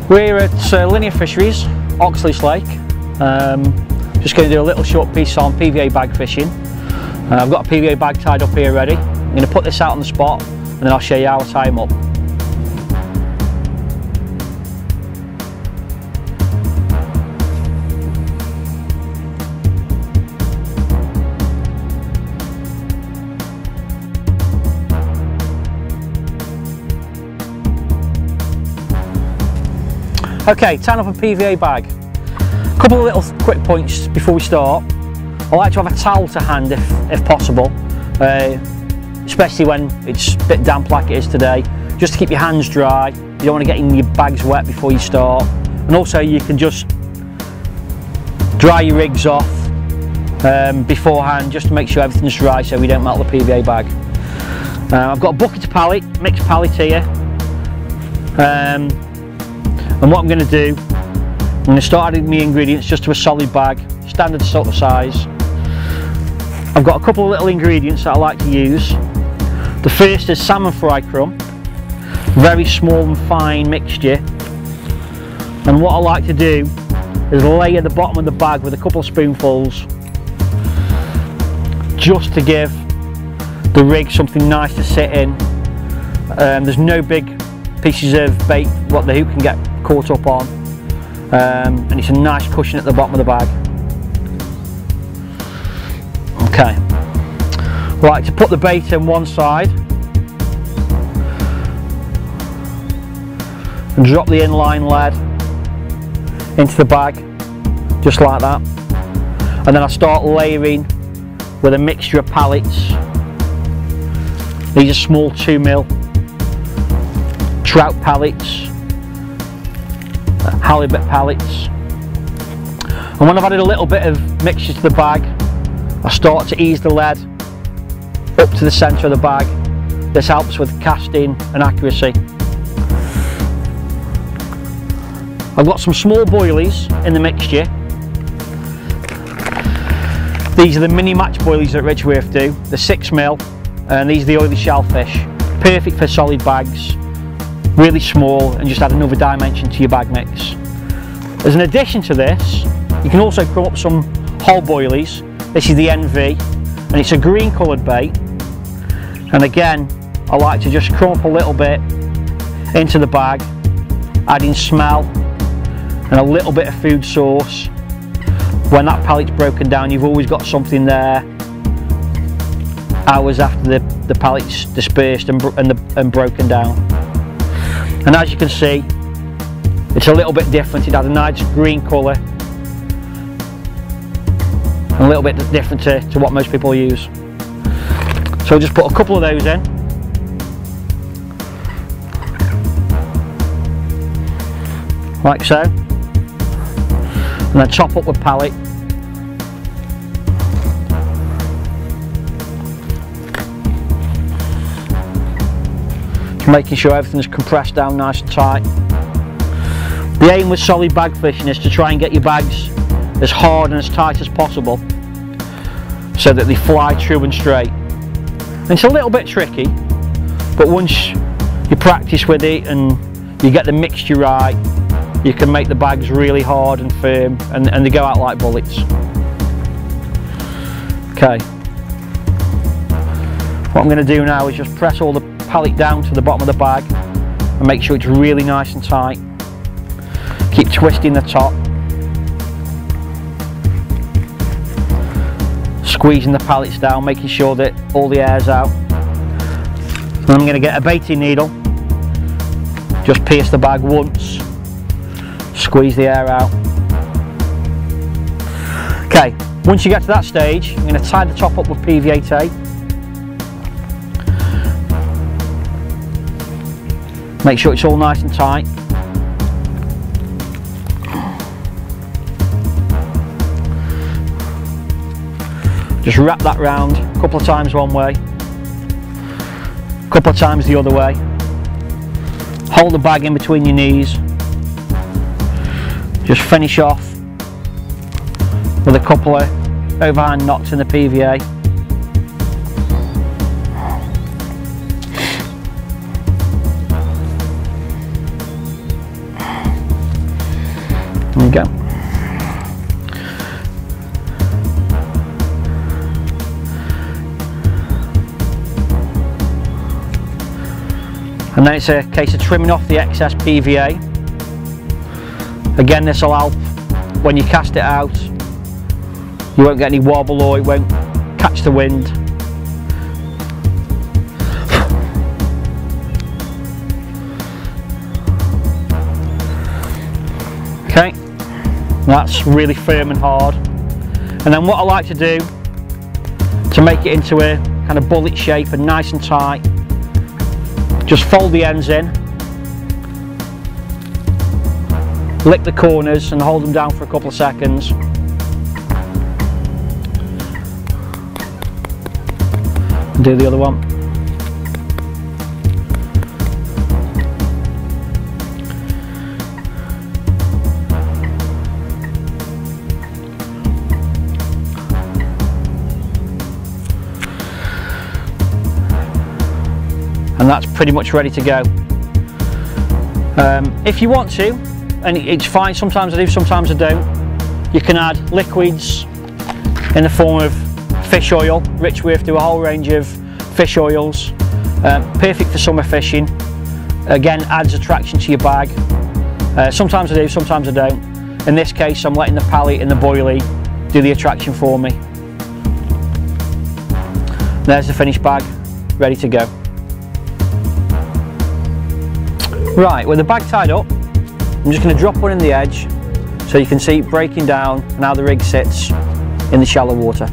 We're at Linear Fisheries, Oxley's Lake. Just going to do a little short piece on PVA bag fishing. I've got a PVA bag tied up here ready. I'm going to put this out on the spot and then I'll show you how I tie them up. Okay, tying up a PVA bag. A couple of little quick points before we start. I like to have a towel to hand if possible, especially when it's a bit damp like it is today, just to keep your hands dry. You don't want to get your bags wet before you start. And also you can just dry your rigs off beforehand, just to make sure everything's dry so we don't melt the PVA bag. I've got a bucket of pallet, mixed pallet here. And what I'm going to do, I'm going to start adding my ingredients just to a solid bag, standard sort of size. I've got a couple of little ingredients that I like to use. The first is salmon fry crumb, very small and fine mixture. And what I like to do is lay at the bottom of the bag with a couple of spoonfuls, just to give the rig something nice to sit in. There's no big pieces of bait what the hook can get caught up on, and it's a nice cushion at the bottom of the bag. Okay, right, to put the bait in one side and drop the inline lead into the bag just like that, and then I start layering with a mixture of pallets. These are small 2mm trout pallets, halibut pallets, and when I've added a little bit of mixture to the bag, I start to ease the lead up to the centre of the bag. This helps with casting and accuracy. I've got some small boilies in the mixture. These are the mini match boilies that Ridgeworth do. They're 6mm, and these are the oily shellfish. Perfect for solid bags, really small, and just add another dimension to your bag mix. As an addition to this, you can also crumb up some whole boilies. This is the NV, and it's a green coloured bait. And again, I like to just crumb up a little bit into the bag, adding smell and a little bit of food source. When that pallet's broken down, you've always got something there hours after the pallet's dispersed and broken down. And as you can see, it's a little bit different. It had a nice green colour and a little bit different to what most people use. So I'll just put a couple of those in. Like so. And then top up with pallet. Making sure everything's compressed down nice and tight. The aim with solid bag fishing is to try and get your bags as hard and as tight as possible so that they fly true and straight. And it's a little bit tricky, but once you practice with it and you get the mixture right, you can make the bags really hard and firm, and they go out like bullets. Okay, what I'm going to do now is just press all the pallet down to the bottom of the bag and make sure it's really nice and tight. Keep twisting the top, squeezing the pallets down, making sure that all the air's out. And I'm going to get a baiting needle, just pierce the bag once, squeeze the air out. Okay, once you get to that stage, I'm going to tie the top up with PVA tape. Make sure it's all nice and tight. Just wrap that round a couple of times one way, a couple of times the other way. Hold the bag in between your knees. Just finish off with a couple of overhand knots in the PVA. There you go. And then it's a case of trimming off the excess PVA. Again, this will help when you cast it out. You won't get any wobble or it won't catch the wind. Okay, that's really firm and hard. And then what I like to do to make it into a kind of bullet shape and nice and tight, just fold the ends in, lick the corners and hold them down for a couple of seconds. Do the other one. And that's pretty much ready to go. If you want to, and it's fine, sometimes I do, sometimes I don't, you can add liquids in the form of fish oil. Richworth do a whole range of fish oils, perfect for summer fishing. Again, adds attraction to your bag. Sometimes I do, sometimes I don't. In this case, I'm letting the pallet and the boilie do the attraction for me. There's the finished bag, ready to go. Right, with the bag tied up, I'm just going to drop one in the edge so you can see it breaking down and how the rig sits in the shallow water.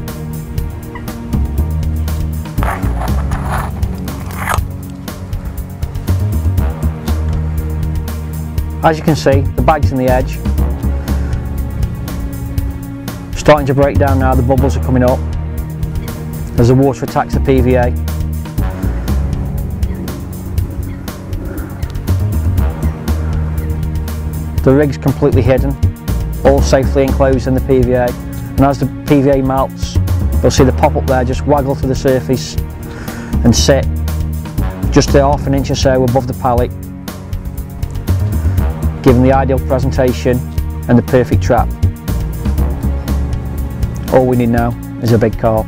As you can see, the bag's in the edge. Starting to break down now, the bubbles are coming up as the water attacks the PVA. The rig's completely hidden, all safely enclosed in the PVA, and as the PVA melts, you'll see the pop up there just waggle to the surface and sit just a half an inch or so above the pallet, giving the ideal presentation and the perfect trap. All we need now is a big carp.